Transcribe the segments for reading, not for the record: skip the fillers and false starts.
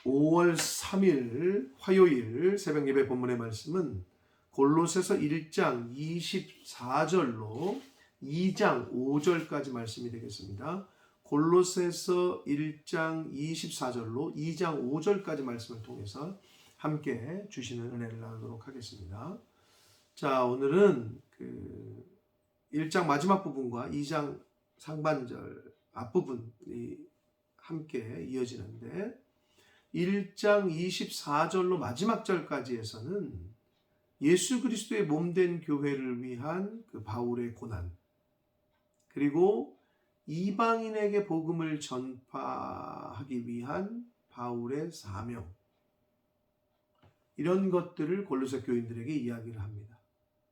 5월 3일 화요일 새벽 예배 본문의 말씀은 골로새서 1장 24절로 2장 5절까지 말씀이 되겠습니다. 골로새서 1장 24절로 2장 5절까지 말씀을 통해서 함께 주시는 은혜를 나누도록 하겠습니다. 자, 오늘은 1장 마지막 부분과 2장 상반절 앞부분이 함께 이어지는데 1장 24절로 마지막 절까지에서는 예수 그리스도의 몸된 교회를 위한 바울의 고난, 그리고 이방인에게 복음을 전파하기 위한 바울의 사명, 이런 것들을 골로새 교인들에게 이야기를 합니다.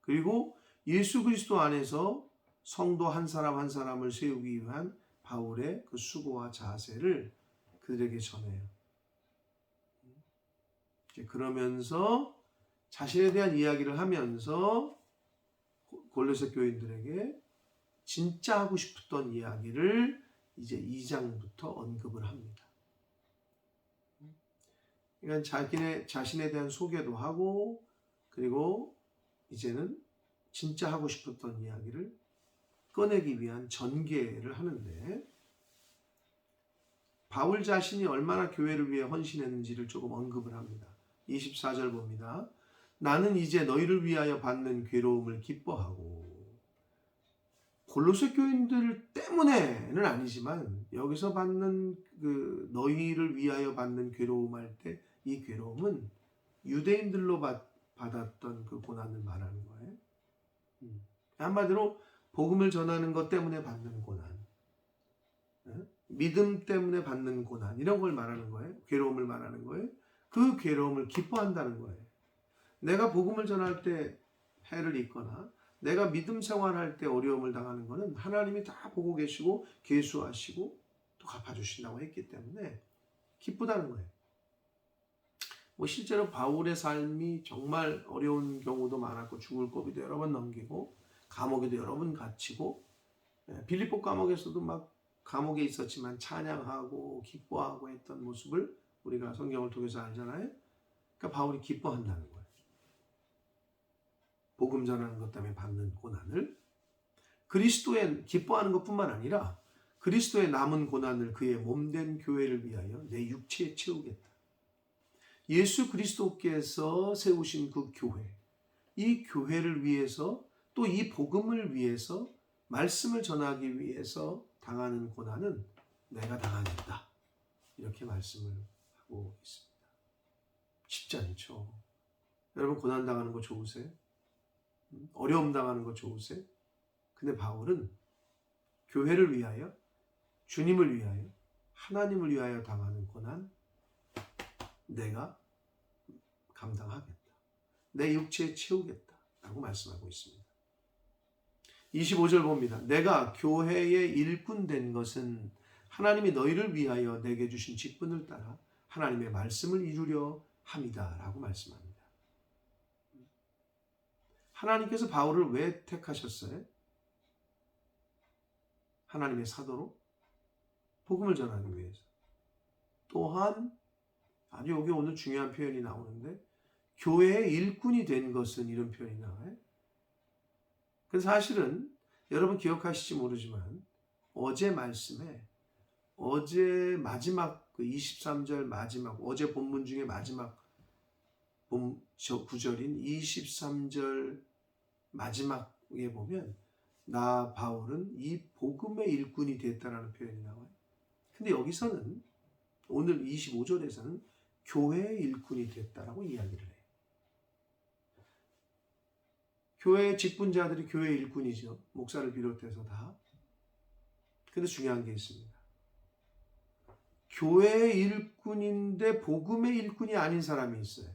그리고 예수 그리스도 안에서 성도 한 사람 한 사람을 세우기 위한 바울의 그 수고와 자세를 그들에게 전해요. 그러면서 자신에 대한 이야기를 하면서 골로새 교인들에게 진짜 하고 싶었던 이야기를 이제 2장부터 언급을 합니다. 그러니까 자신에 대한 소개도 하고, 그리고 이제는 진짜 하고 싶었던 이야기를 꺼내기 위한 전개를 하는데, 바울 자신이 얼마나 교회를 위해 헌신했는지를 조금 언급을 합니다. 24절 봅니다. 나는 이제 너희를 위하여 받는 괴로움을 기뻐하고, 골로새 교인들 때문에는 아니지만 여기서 받는 너희를 위하여 받는 괴로움할 때 이 괴로움은 유대인들로 받았던 그 고난을 말하는 거예요. 한마디로 복음을 전하는 것 때문에 받는 고난, 믿음 때문에 받는 고난, 이런 걸 말하는 거예요. 괴로움을 말하는 거예요. 그 괴로움을 기뻐한다는 거예요. 내가 복음을 전할 때 해를 입거나 내가 믿음 생활할 때 어려움을 당하는 것은 하나님이 다 보고 계시고 계수하시고 또 갚아주신다고 했기 때문에 기쁘다는 거예요. 실제로 바울의 삶이 정말 어려운 경우도 많았고, 죽을 고비도 여러 번 넘기고 감옥에도 여러 번 갇히고, 빌립보 감옥에서도 막 감옥에 있었지만 찬양하고 기뻐하고 했던 모습을 우리가 성경을 통해서 알잖아요. 그러니까 바울이 기뻐한다는 거예요. 복음 전하는 것 때문에 받는 고난을, 그리스도의 기뻐하는 것뿐만 아니라 그리스도의 남은 고난을 그의 몸된 교회를 위하여 내 육체에 채우겠다. 예수 그리스도께서 세우신 그 교회, 이 교회를 위해서, 또 이 복음을 위해서, 말씀을 전하기 위해서 당하는 고난은 내가 당하겠다. 이렇게 말씀을 하고 있습니다. 쉽지 않죠. 여러분, 고난 당하는 거 좋으세요? 어려움 당하는 거 좋으세요? 근데 바울은 교회를 위하여, 주님을 위하여, 하나님을 위하여 당하는 고난, 내가 감당하겠다. 내 육체에 채우겠다. 라고 말씀하고 있습니다. 25절 봅니다. 내가 교회의 일꾼 된 것은 하나님이 너희를 위하여 내게 주신 직분을 따라 하나님의 말씀을 이루려 함이다. 라고 말씀합니다. 하나님께서 바울을 왜 택하셨어요? 하나님의 사도로 복음을 전하기 위해서. 또한 아주 여기 오늘 중요한 표현이 나오는데, 교회의 일꾼이 된 것은, 이런 표현이 나와요. 그래서 사실은 여러분 기억하실지 모르지만 어제 말씀에, 어제 마지막 23절 마지막, 어제 본문 중에 마지막 구절인 23절 마지막에 보면 나 바울은 이 복음의 일꾼이 됐다라는 표현이 나와요. 근데 여기서는, 오늘 25절에서는 교회의 일꾼이 됐다라고 이야기를 해요. 교회의 직분자들이 교회의 일꾼이죠. 목사를 비롯해서 다. 근데 중요한 게 있습니다. 교회의 일꾼인데 복음의 일꾼이 아닌 사람이 있어요.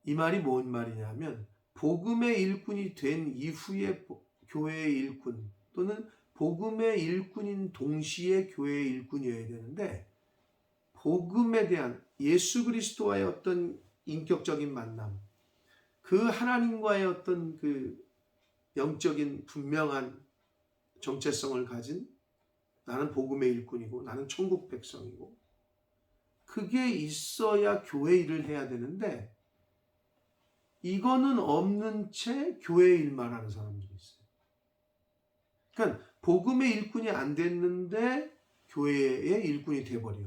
이 말이 뭔 말이냐면, 복음의 일꾼이 된 이후에 교회의 일꾼, 또는 복음의 일꾼인 동시에 교회의 일꾼이어야 되는데, 복음에 대한 예수 그리스도와의 어떤 인격적인 만남, 그 하나님과의 어떤 그 영적인 분명한 정체성을 가진, 나는 복음의 일꾼이고 나는 천국 백성이고 그게 있어야 교회 일을 해야 되는데 이거는 없는 채 교회 일만 하는 사람들이 있어요. 그러니까 복음의 일꾼이 안 됐는데 교회의 일꾼이 돼버려.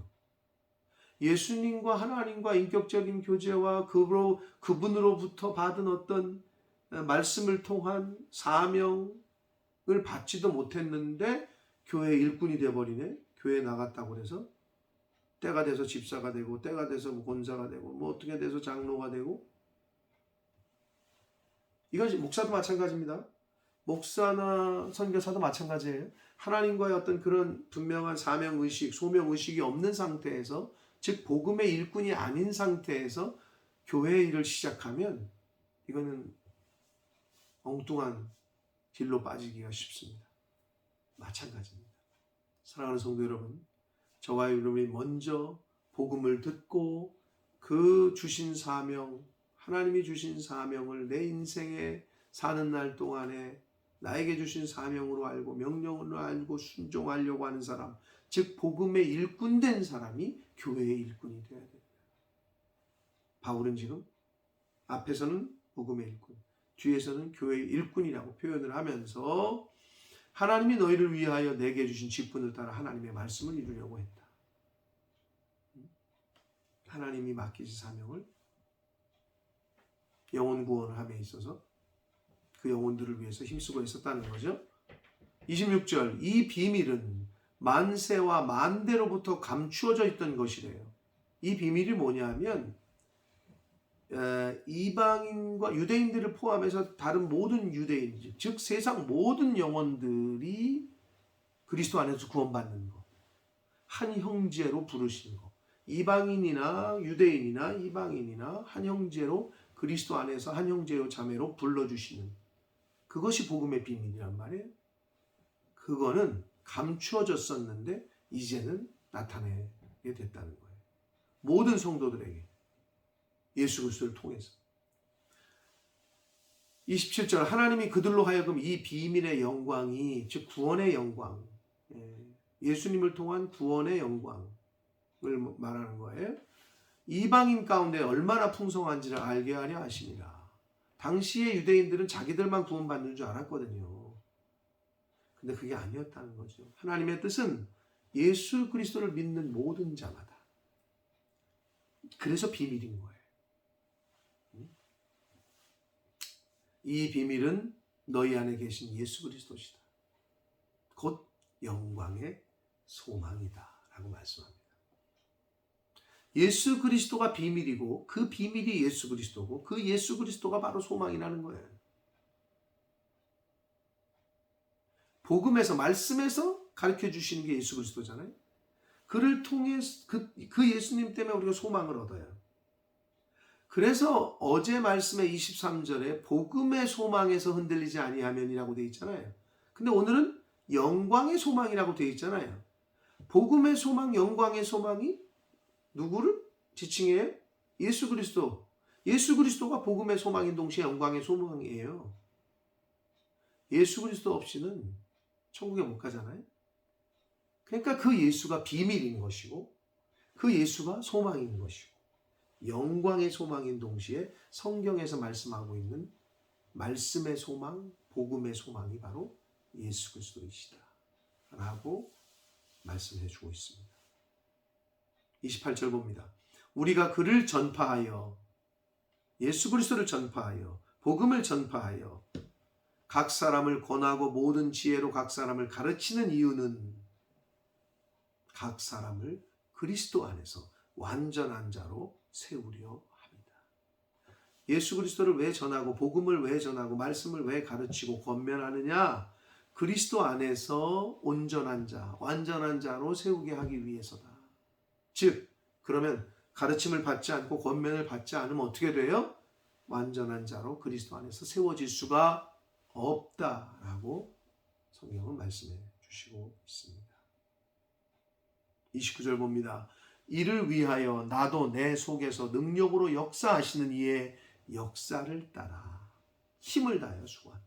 예수님과 하나님과 인격적인 교제와 그분으로부터 받은 어떤 말씀을 통한 사명을 받지도 못했는데 교회 일꾼이 돼버리네. 교회 나갔다고 그래서 때가 돼서 집사가 되고 때가 돼서 권사가 되고 뭐 어떻게 돼서 장로가 되고. 이것이 목사도 마찬가지입니다. 목사나 선교사도 마찬가지예요. 하나님과의 어떤 그런 분명한 사명의식, 소명의식이 없는 상태에서, 즉 복음의 일꾼이 아닌 상태에서 교회 일을 시작하면 이거는 엉뚱한 길로 빠지기가 쉽습니다. 마찬가지입니다. 사랑하는 성도 여러분, 저와 여러분이 먼저 복음을 듣고 그 주신 사명, 하나님이 주신 사명을 내 인생에 사는 날 동안에 나에게 주신 사명으로 알고 명령으로 알고 순종하려고 하는 사람, 즉 복음의 일꾼된 사람이 교회의 일꾼이 되어야 됩니다. 바울은 지금 앞에서는 복음의 일꾼, 뒤에서는 교회의 일꾼이라고 표현을 하면서 하나님이 너희를 위하여 내게 주신 직분을 따라 하나님의 말씀을 이루려고 했다. 하나님이 맡기신 사명을 영혼 구원을 함에 있어서 그 영혼들을 위해서 힘쓰고 있었다는 거죠. 26절, 이 비밀은 만세와 만대로부터 감추어져 있던 것이래요. 이 비밀이 뭐냐면 이방인과 유대인들을 포함해서 다른 모든 유대인, 즉 세상 모든 영혼들이 그리스도 안에서 구원받는 것, 한 형제로 부르시는 것, 이방인이나 유대인이나 이방인이나 한 형제로 그리스도 안에서 한 형제요 자매로 불러주시는, 그것이 복음의 비밀이란 말이에요. 그거는 감추어졌었는데 이제는 나타내게 됐다는 거예요. 모든 성도들에게 예수 그리스도를 통해서. 27절, 하나님이 그들로 하여금 이 비밀의 영광이, 즉 구원의 영광, 예수님을 통한 구원의 영광을 말하는 거예요. 이방인 가운데 얼마나 풍성한지를 알게 하려 하심이라. 당시의 유대인들은 자기들만 구원받는 줄 알았거든요. 근데 그게 아니었다는 거죠. 하나님의 뜻은 예수 그리스도를 믿는 모든 자마다. 그래서 비밀인 거예요. 이 비밀은 너희 안에 계신 예수 그리스도시다. 곧 영광의 소망이다 라고 말씀합니다. 예수 그리스도가 비밀이고 그 비밀이 예수 그리스도고 그 예수 그리스도가 바로 소망이라는 거예요. 복음에서, 말씀에서 가르쳐 주시는 게 예수 그리스도잖아요. 그를 통해 그 예수님 때문에 우리가 소망을 얻어요. 그래서 어제 말씀의 23절에 복음의 소망에서 흔들리지 아니하면이라고 되어 있잖아요. 근데 오늘은 영광의 소망이라고 되어 있잖아요. 복음의 소망, 영광의 소망이 누구를 지칭해요? 예수 그리스도. 예수 그리스도가 복음의 소망인 동시에 영광의 소망이에요. 예수 그리스도 없이는 천국에 못 가잖아요. 그러니까 그 예수가 비밀인 것이고 그 예수가 소망인 것이고 영광의 소망인 동시에 성경에서 말씀하고 있는 말씀의 소망, 복음의 소망이 바로 예수 그리스도이시다 라고 말씀해 주고 있습니다. 28절 봅니다. 우리가 그를 전파하여, 예수 그리스도를 전파하여, 복음을 전파하여 각 사람을 권하고 모든 지혜로 각 사람을 가르치는 이유는 각 사람을 그리스도 안에서 완전한 자로 세우려 합니다. 예수 그리스도를 왜 전하고 복음을 왜 전하고 말씀을 왜 가르치고 권면하느냐? 그리스도 안에서 온전한 자, 완전한 자로 세우게 하기 위해서다. 즉, 그러면 가르침을 받지 않고 권면을 받지 않으면 어떻게 돼요? 완전한 자로 그리스도 안에서 세워질 수가 없다라고 성경은 말씀해 주시고 있습니다. 29절 봅니다. 이를 위하여 나도 내 속에서 능력으로 역사하시는 이의 역사를 따라 힘을 다하여 수고한다.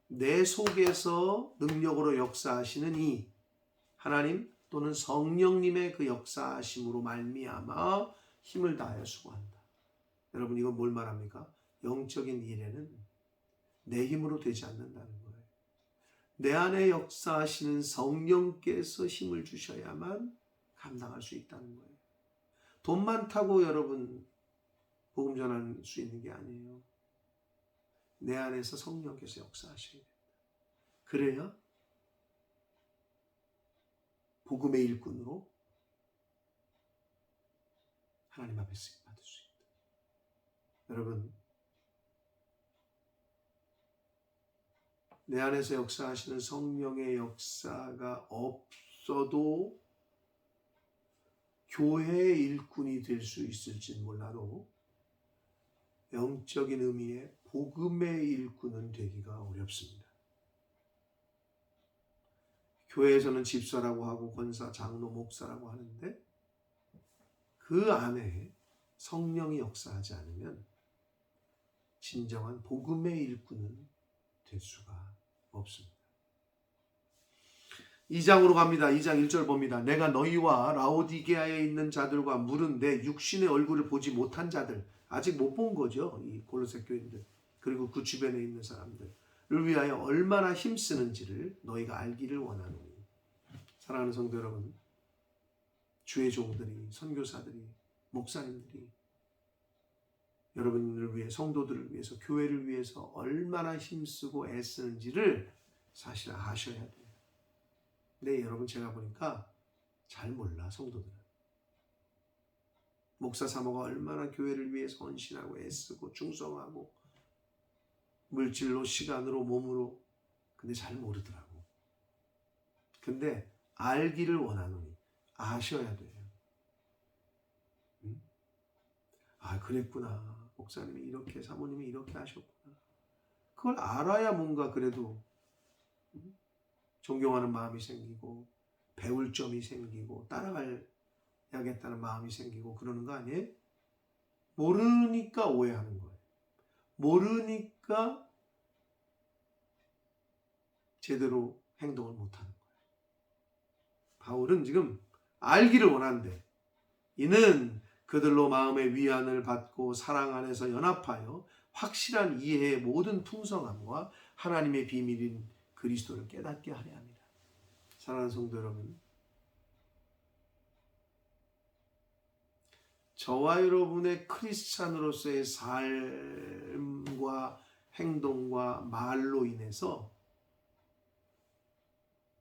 내 속에서 능력으로 역사하시는 이 하나님, 또는 성령님의 그 역사하심으로 말미암아 힘을 다하여 수고한다. 여러분, 이건 뭘 말합니까? 영적인 일에는 내 힘으로 되지 않는다는 거예요. 내 안에 역사하시는 성령께서 힘을 주셔야만 감당할 수 있다는 거예요. 돈 많다고 여러분 복음 전할 수 있는 게 아니에요. 내 안에서 성령께서 역사하셔야 됩니다. 그래야 복음의 일꾼으로 하나님 앞에 쓰임 받을 수 있다. 여러분, 내 안에서 역사하시는 성령의 역사가 없어도 교회의 일꾼이 될 수 있을진 몰라도 영적인 의미의 복음의 일꾼은 되기가 어렵습니다. 교회에서는 집사라고 하고 권사, 장로, 목사라고 하는데 그 안에 성령이 역사하지 않으면 진정한 복음의 일꾼은 될 수가 없습니다. 2장으로 갑니다. 2장 1절 봅니다. 내가 너희와 라오디게아에 있는 자들과 물은데 육신의 얼굴을 보지 못한 자들, 아직 못 본 거죠. 이 골로새 교인들 그리고 그 주변에 있는 사람들을 위하여 얼마나 힘쓰는지를 너희가 알기를 원하노니. 사랑하는 성도 여러분, 주의 종들이, 선교사들이, 목사님들이 여러분을 위해, 성도들을 위해서, 교회를 위해서 얼마나 힘쓰고 애쓰는지를 사실 아셔야 돼요. 근데 여러분, 제가 보니까 잘 몰라, 성도들은. 목사 사모가 얼마나 교회를 위해서 헌신하고 애쓰고 충성하고 물질로, 시간으로, 몸으로, 근데 잘 모르더라고. 근데 알기를 원하노니, 아셔야 돼요. 응? 아, 그랬구나. 목사님이 이렇게, 사모님이 이렇게 하셨구나. 그걸 알아야 뭔가 그래도 존경하는 마음이 생기고 배울 점이 생기고 따라가야겠다는 마음이 생기고 그러는 거 아니에요? 모르니까 오해하는 거예요. 모르니까 제대로 행동을 못하는 거예요. 바울은 지금 알기를 원한대. 이는 그들로 마음의 위안을 받고 사랑 안에서 연합하여 확실한 이해의 모든 풍성함과 하나님의 비밀인 그리스도를 깨닫게 하려 합니다. 사랑하는 성도 여러분, 저와 여러분의 크리스찬으로서의 삶과 행동과 말로 인해서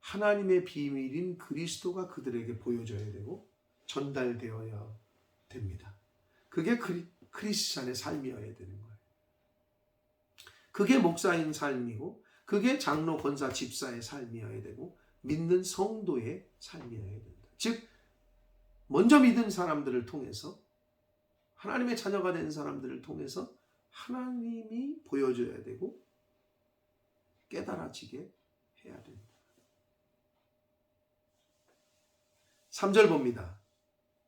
하나님의 비밀인 그리스도가 그들에게 보여져야 되고 전달되어야 됩니다. 그게 크리스찬의 삶이어야 되는 거예요. 그게 목사인 삶이고 그게 장로, 권사, 집사의 삶이어야 되고 믿는 성도의 삶이어야 된다. 즉 먼저 믿은 사람들을 통해서, 하나님의 자녀가 된 사람들을 통해서 하나님이 보여줘야 되고 깨달아지게 해야 된다. 3절 봅니다.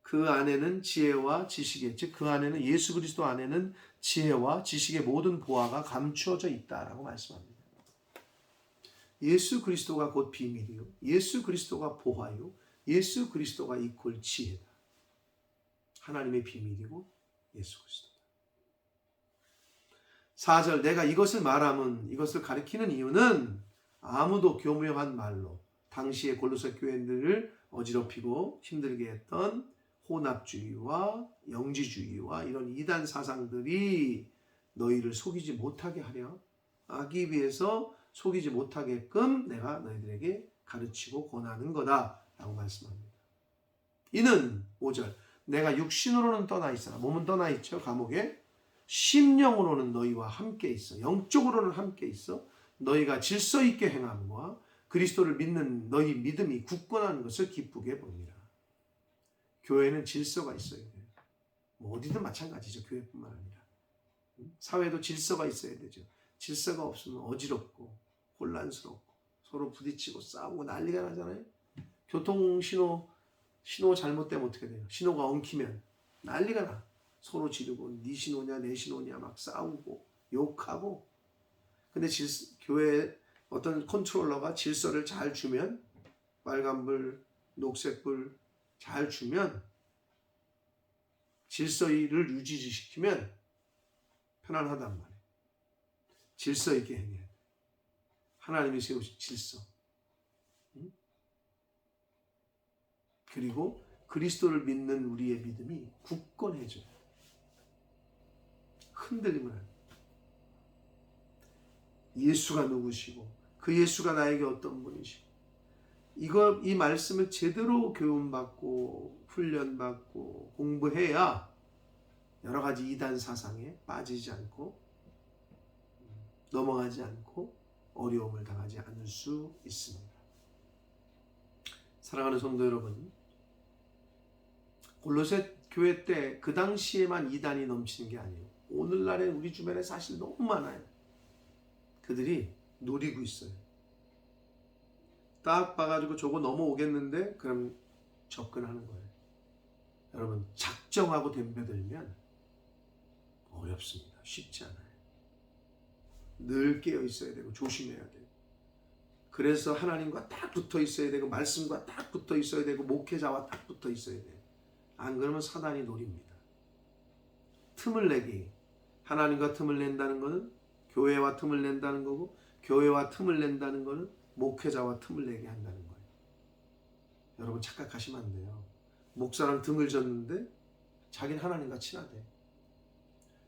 그 안에는 지혜와 지식의, 즉 그 안에는, 예수 그리스도 안에는 지혜와 지식의 모든 보화가 감추어져 있다라고 말씀합니다. 예수 그리스도가 곧 비밀이요, 예수 그리스도가 보화요, 예수 그리스도가 이퀄 지혜다. 하나님의 비밀이고 예수 그리스도다. 4절, 내가 이것을 말함은, 이것을 가리키는 이유는 아무도 교묘한 말로 당시의 골로새 교인들을 어지럽히고 힘들게 했던 혼합주의와 영지주의와 이런 이단 사상들이 너희를 속이지 못하게 하기 위해서 속이지 못하게끔 내가 너희들에게 가르치고 권하는 거다 라고 말씀합니다. 이는 5절, 내가 육신으로는 떠나 있으나, 몸은 떠나 있죠, 감옥에, 심령으로는 너희와 함께 있어, 영적으로는 함께 있어 너희가 질서 있게 행함과 그리스도를 믿는 너희 믿음이 굳건한 것을 기쁘게 봅니다. 교회는 질서가 있어야 돼요. 뭐 어디든 마찬가지죠. 교회뿐만 아니라 사회도 질서가 있어야 되죠. 질서가 없으면 어지럽고 혼란스럽고 서로 부딪히고 싸우고 난리가 나잖아요. 교통신호 잘못되면 어떻게 돼요? 신호가 엉키면 난리가 나. 서로 지르고 네 신호냐 내 신호냐 막 싸우고 욕하고. 근데 교회에 어떤 컨트롤러가 질서를 잘 주면 빨간불 녹색불 잘 주면, 질서를 유지시키면 편안하단 말이에요. 질서 있게 행해야 돼. 하나님이 세우신 질서. 그리고 그리스도를 믿는 우리의 믿음이 굳건해져요. 흔들리면 안 돼. 예수가 누구시고 그 예수가 나에게 어떤 분이시고, 이 말씀을 제대로 교훈받고 훈련받고 공부해야 여러 가지 이단 사상에 빠지지 않고 넘어가지 않고 어려움을 당하지 않을 수 있습니다. 사랑하는 성도 여러분, 골로새 교회 때 그 당시에만 이단이 넘치는 게 아니에요. 오늘날에 우리 주변에 사실 너무 많아요. 그들이 노리고 있어요. 딱 봐가지고 저거 넘어오겠는데 그럼 접근하는 거예요. 여러분, 작정하고 덤벼들면 어렵습니다. 쉽지 않아요. 늘 깨어 있어야 되고 조심해야 돼요. 그래서 하나님과 딱 붙어 있어야 되고, 말씀과 딱 붙어 있어야 되고, 목회자와 딱 붙어 있어야 돼요. 안 그러면 사단이 노립니다. 틈을 내기. 하나님과 틈을 낸다는 것은 교회와 틈을 낸다는 거고, 교회와 틈을 낸다는 것은 목회자와 틈을 내게 한다는 거예요. 여러분, 착각하시면 안 돼요. 목사랑 등을 졌는데 자기는 하나님과 친하대.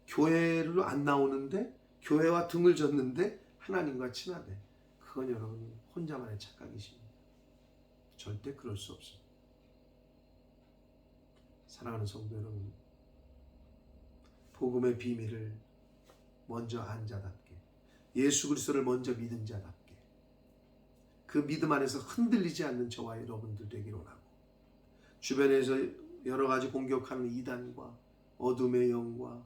교회로 안 나오는데 교회와 등을 졌는데 하나님과 친하대. 그건 여러분 혼자만의 착각이십니다. 절대 그럴 수 없습니다. 사랑하는 성도 여러분, 복음의 비밀을 먼저 안 자답게, 예수 그리스도를 먼저 믿은 자답게, 그 믿음 안에서 흔들리지 않는 저와 여러분들 되기를 원하고, 주변에서 여러 가지 공격하는 이단과 어둠의 영과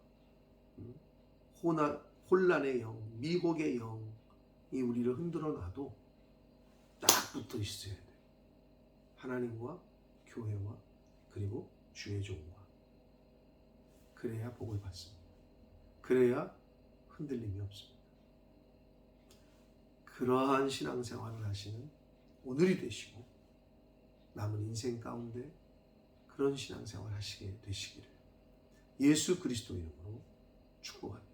혼란의 영, 미혹의 영이 우리를 흔들어 놔도 딱 붙어 있어야 돼요. 하나님과 교회와 그리고 주의 종과. 그래야 복을 받습니다. 그래야 흔들림이 없습니다. 그러한 신앙생활을 하시는 오늘이 되시고 남은 인생 가운데 그런 신앙생활 하시게 되시기를 예수 그리스도 이름으로 축복합니다.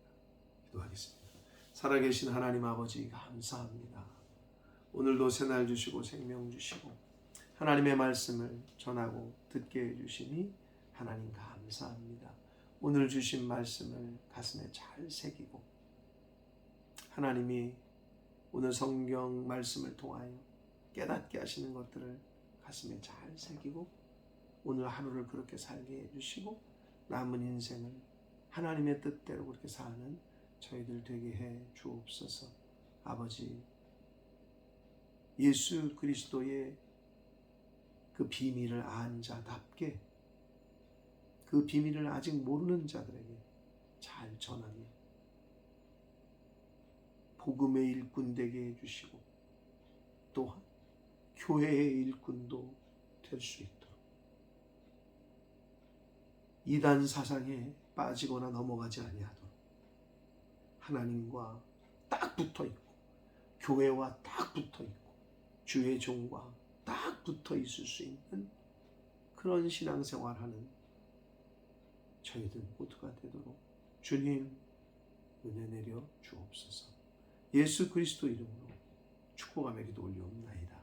기도하겠습니다. 살아계신 하나님 아버지, 감사합니다. 오늘도 새날 주시고 생명 주시고 하나님의 말씀을 전하고 듣게 해주시니 하나님 감사합니다. 오늘 주신 말씀을 가슴에 잘 새기고, 하나님이 오늘 성경 말씀을 통하여 깨닫게 하시는 것들을 가슴에 잘 새기고 오늘 하루를 그렇게 살게 해주시고 남은 인생을 하나님의 뜻대로 그렇게 사는 저희들 되게 해 주옵소서. 아버지, 예수 그리스도의 그 비밀을 안 자답게, 그 비밀을 아직 모르는 자들에게 잘 전하며 복음의 일꾼 되게 해주시고 또한 교회의 일꾼도 될 수 있도록, 이단 사상에 빠지거나 넘어가지 아니하도록 하나님과 딱 붙어있고 교회와 딱 붙어있고 주의 종과 딱 붙어 있을 수 있는 그런 신앙생활하는 저희들 모두가 되도록 주님 은혜 내려 주옵소서. 예수 그리스도 이름으로 축복하며 기도 올려옵나이다.